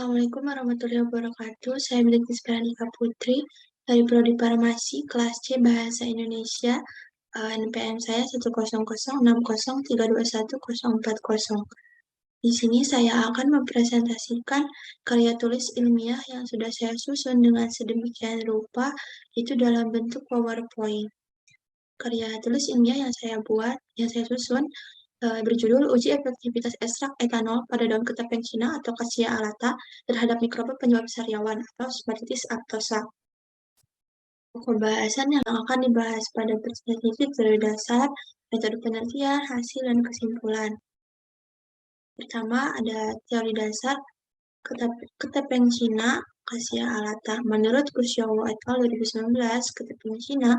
Assalamualaikum warahmatullahi wabarakatuh. Saya Bilqis Peranika Putri dari Prodi Farmasi kelas C Bahasa Indonesia. NPM saya 1006060321040. Di sini saya akan mempresentasikan karya tulis ilmiah yang sudah saya susun dengan sedemikian rupa, itu dalam bentuk PowerPoint. Karya tulis ilmiah yang saya susun, berjudul Uji Efektivitas Ekstrak Etanol pada Daun Ketapang Cina atau Cassia alata terhadap mikroba penyebab sariawan atau Spermatis aptosa. Pokok bahasan yang akan dibahas pada presentasi itu terdiri dasar, metode penelitian, hasil, dan kesimpulan. Pertama, ada teori dasar ketapang Cina Cassia alata. Menurut Kusyawo et al. 2019, ketapang Cina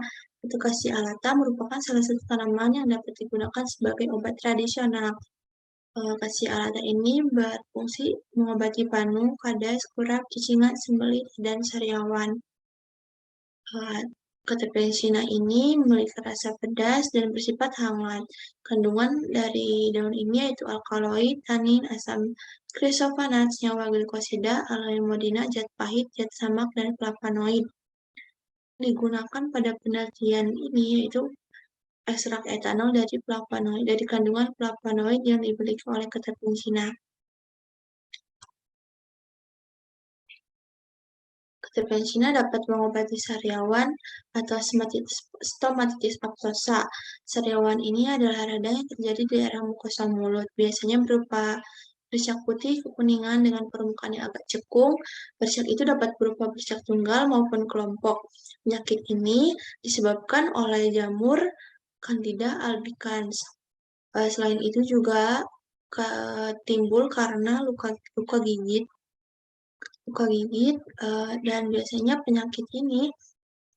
atau Cassia alata merupakan salah satu tanaman yang dapat digunakan sebagai obat tradisional. Cassia alata ini berfungsi mengobati panu, kadas, kurap, cicingan, sembelit, dan sariawan. Ketapang Cina ini memiliki rasa pedas dan bersifat hangat. Kandungan dari daun ini yaitu alkaloid, tanin, asam krisofanat, senyawa glikosida, alamodina, zat pahit, zat samak, dan flavonoid. Digunakan pada penelitian ini yaitu ekstrak etanol dari kandungan flavonoid yang dimiliki oleh ketapang Cina. Ketapang Cina dapat mengobati sariawan atau stomatitis aptosa. Sariawan ini adalah radang yang terjadi di area mukosa mulut, biasanya berupa bercak putih kekuningan dengan permukaan yang agak cekung. Bercak itu dapat berupa bercak tunggal maupun kelompok. Penyakit ini disebabkan oleh jamur Candida albicans. Selain itu juga timbul karena luka gigit, dan biasanya penyakit ini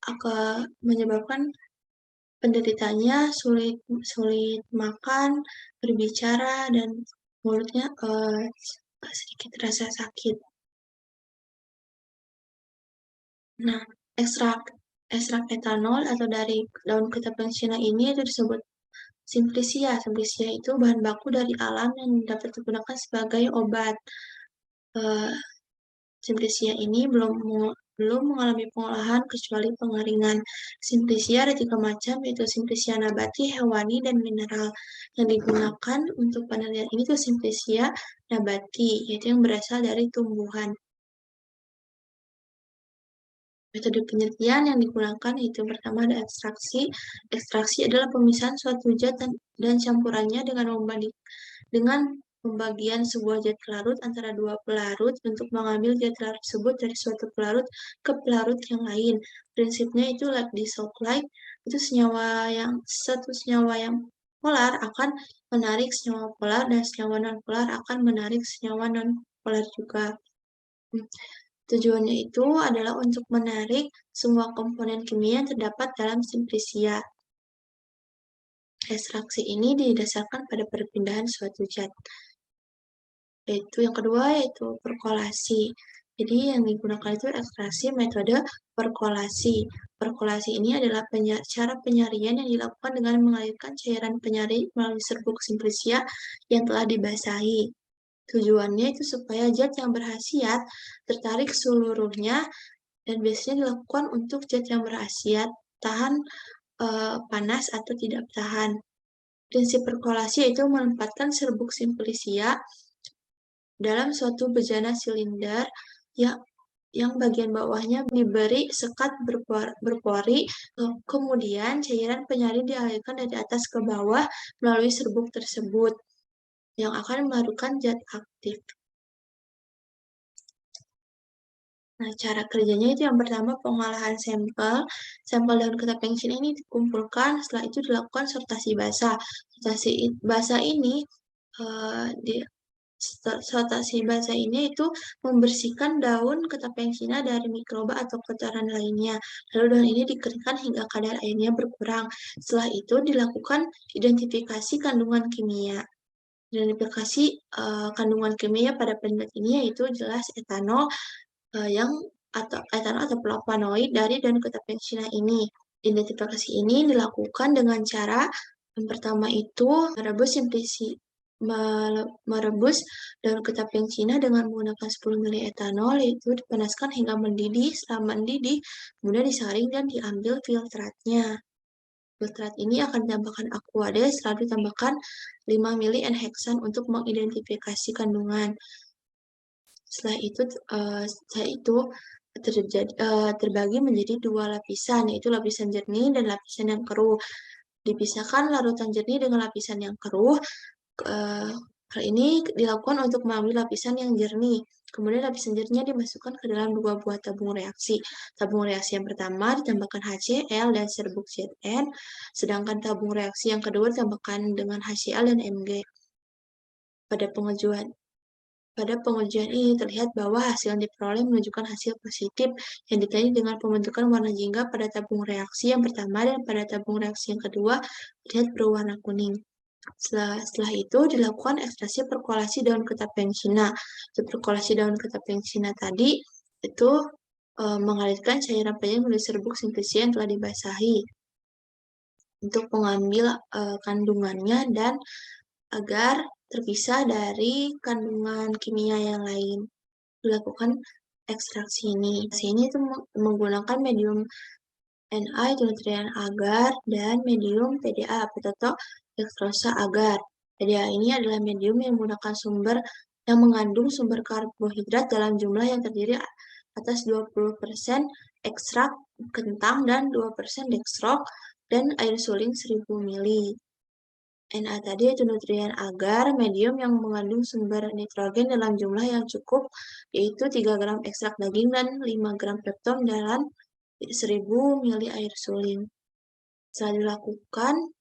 akan menyebabkan penderitanya sulit makan, berbicara, dan mulutnya sedikit rasa sakit. Nah, ekstrak etanol atau dari daun ketapang Cina ini itu disebut Simplicia. Simplicia itu bahan baku dari alam yang dapat digunakan sebagai obat. Simplicia ini belum mengalami pengolahan kecuali pengeringan. Simplicia ada 3 macam, yaitu Simplicia nabati, hewani, dan mineral. Yang digunakan untuk penelitian ini tuh Simplicia nabati, yaitu yang berasal dari tumbuhan. Metode penelitian yang digunakan itu pertama ada ekstraksi. Ekstraksi adalah pemisahan suatu zat dan campurannya dengan pembagian sebuah zat pelarut antara dua pelarut untuk mengambil zat pelarut tersebut dari suatu pelarut ke pelarut yang lain. Prinsipnya itu like dissolve like, itu satu senyawa yang polar akan menarik senyawa polar dan senyawa non-polar akan menarik senyawa non-polar juga. Tujuannya itu adalah untuk menarik semua komponen kimia yang terdapat dalam Simplicia. Ekstraksi ini didasarkan pada perpindahan suatu zat. Yang kedua yaitu perkolasi. Jadi yang digunakan itu ekstraksi metode perkolasi. Perkolasi ini adalah cara penyaringan yang dilakukan dengan mengalirkan cairan penyari melalui serbuk Simplicia yang telah dibasahi. Tujuannya itu supaya zat yang berkhasiat tertarik seluruhnya, dan biasanya dilakukan untuk zat yang berkhasiat tahan panas atau tidak tahan. Prinsip perkolasi yaitu menempatkan serbuk Simplicia dalam suatu bejana silinder yang bagian bawahnya diberi sekat berpori, kemudian cairan penyaring dialirkan dari atas ke bawah melalui serbuk tersebut yang akan melarutkan zat aktif. Nah, cara kerjanya itu yang pertama pengolahan sampel. Sampel daun ketapang Cina ini dikumpulkan, setelah itu dilakukan sortasi basah. Sortasi basah ini itu membersihkan daun ketapang Cina dari mikroba atau kotoran lainnya. Lalu daun ini dikeringkan hingga kadar airnya berkurang. Setelah itu dilakukan identifikasi kandungan kimia. Identifikasi kandungan kimia pada penelitian ini yaitu jelas etanol atau flavonoid dari daun ketapang Cina ini. Identifikasi ini dilakukan dengan cara yang pertama itu merebus merebus daun ketaping Cina dengan menggunakan 10 ml etanol, yaitu dipanaskan hingga mendidih. Setelah mendidih, kemudian disaring dan diambil filtratnya. Filtrat ini akan ditambahkan Aquades, lalu ditambahkan 5 ml N-heksan untuk mengidentifikasi kandungan. Setelah itu terbagi menjadi dua lapisan, yaitu lapisan jernih dan lapisan yang keruh. Dipisahkan larutan jernih dengan lapisan yang keruh. Hal ini dilakukan untuk mengambil lapisan yang jernih. Kemudian lapisan jernihnya dimasukkan ke dalam dua buah tabung reaksi. Tabung reaksi yang pertama ditambahkan HCl dan serbuk Zn, sedangkan tabung reaksi yang kedua ditambahkan dengan HCl dan Mg. Pada pengujian ini terlihat bahwa hasil yang diperoleh menunjukkan hasil positif yang ditandai dengan pembentukan warna jingga pada tabung reaksi yang pertama dan pada tabung reaksi yang kedua terlihat berwarna kuning. Setelah itu dilakukan ekstraksi perkolasi daun ketaping Cina. Perkolasi daun ketaping Cina tadi itu mengalirkan cairan penyedap melalui serbuk simplisia yang telah dibasahi untuk mengambil kandungannya dan agar terpisah dari kandungan kimia yang lain. Dilakukan ekstraksi ini. Ini itu menggunakan medium Na itu nutrien agar dan medium PDA potato dextrosa agar. PDA ini adalah medium yang mengandung sumber karbohidrat dalam jumlah yang terdiri atas 20% ekstrak kentang dan 2% dextrose dan air suling 1000 ml. Na tadi itu nutrien agar medium yang mengandung sumber nitrogen dalam jumlah yang cukup, yaitu 3 gram ekstrak daging dan 5 gram pepton dalam 1000 ml air suling. Setelah dilakukan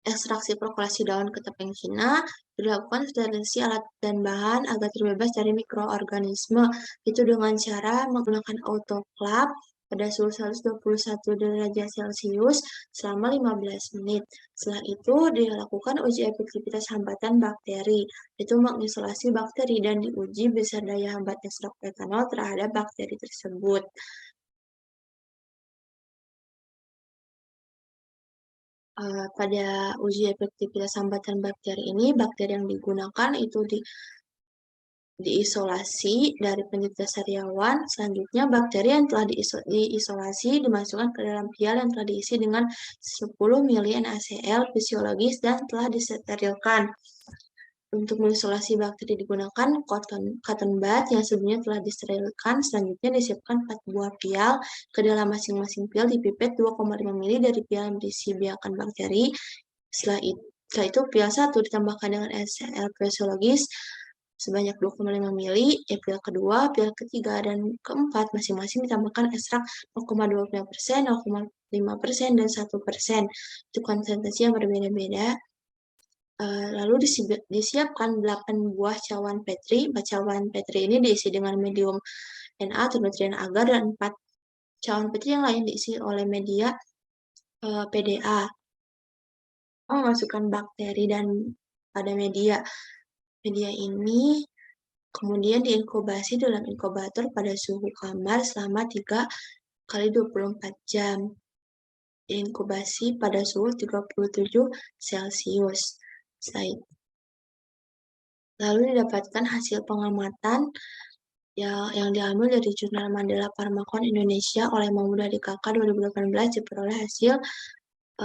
ekstraksi perkolasi daun ketaping Cina, dilakukan sterilisasi alat dan bahan agar terbebas dari mikroorganisme. Itu dengan cara menggunakan autoclave pada suhu 121 derajat Celcius selama 15 menit. Setelah itu dilakukan uji efektivitas hambatan bakteri, itu mengisolasi bakteri dan diuji besar daya hambat ekstrak etanol terhadap bakteri tersebut. Pada uji efektivitas hambatan bakteri ini, bakteri yang digunakan itu diisolasi dari penyebab sariawan. Selanjutnya, bakteri yang telah diisolasi dimasukkan ke dalam pial yang telah diisi dengan 10 ml NaCl fisiologis dan telah disterilkan. Untuk mengisolasi bakteri digunakan cotton bud yang sebelumnya telah disterilkan. Selanjutnya disiapkan 4 buah pial. Ke dalam masing-masing pial dipipet 2,5 ml dari pial yang berisi biakan bakteri. Setelah itu pial 1 ditambahkan dengan NaCl fisiologis sebanyak 2,5 ml, pial kedua, pial ketiga, dan keempat masing-masing ditambahkan ekstrak 0,25%, 0,5%, dan 1%. Itu konsentrasi yang berbeda-beda. Lalu disiapkan 8 buah cawan Petri. 4 cawan Petri ini diisi dengan medium Na atau nutrien agar, dan 4 cawan Petri yang lain diisi oleh media PDA. Memasukkan bakteri dan pada media ini kemudian diinkubasi dalam inkubator pada suhu kamar selama 3 kali 24 jam. Diinkubasi pada suhu 37 Celcius. Lalu didapatkan hasil pengamatan yang diambil dari jurnal Mandela Pharmacon Indonesia oleh Mahmud Hadi KK 2018 diperoleh hasil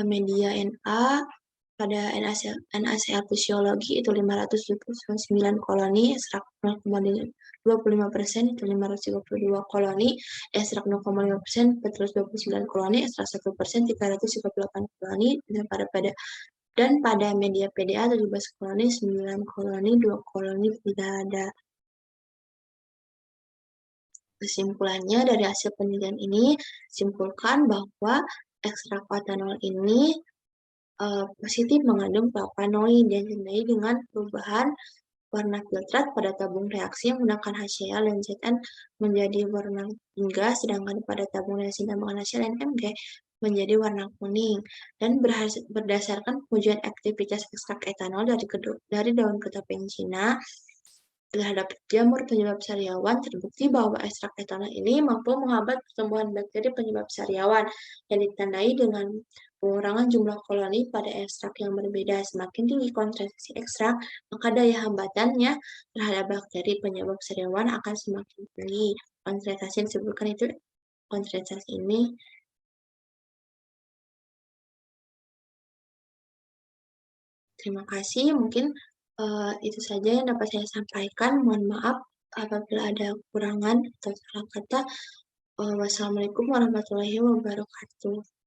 media Na pada NaCl fisiologi itu 529 koloni, ekstrak 0,25% itu 532 koloni, ekstrak 0,5% 429 koloni, ekstrak 1% 338 koloni, dan pada media PDA 17 koloni, 9 koloni, 2 koloni tidak ada. Kesimpulannya dari hasil penelitian ini, simpulkan bahwa ekstrak etanol ini positif mengandung flavonoid dan ditandai dengan perubahan warna filtrat pada tabung reaksi yang menggunakan HCl dan Zn menjadi warna jingga, sedangkan pada tabung reaksi tambahan HCl dan Mg menjadi warna kuning. Dan berdasarkan pengujian aktivitas ekstrak etanol dari daun ketaping Cina terhadap jamur penyebab sariawan, terbukti bahwa ekstrak etanol ini mampu menghambat pertumbuhan bakteri penyebab sariawan yang ditandai dengan pengurangan jumlah koloni pada ekstrak yang berbeda. Semakin tinggi konsentrasi ekstrak, maka daya hambatannya terhadap bakteri penyebab sariawan akan semakin tinggi. Konsentrasi yang disebutkan itu konsentrasi ini. Terima kasih, mungkin itu saja yang dapat saya sampaikan. Mohon maaf apabila ada kekurangan atau salah kata. Wassalamualaikum warahmatullahi wabarakatuh.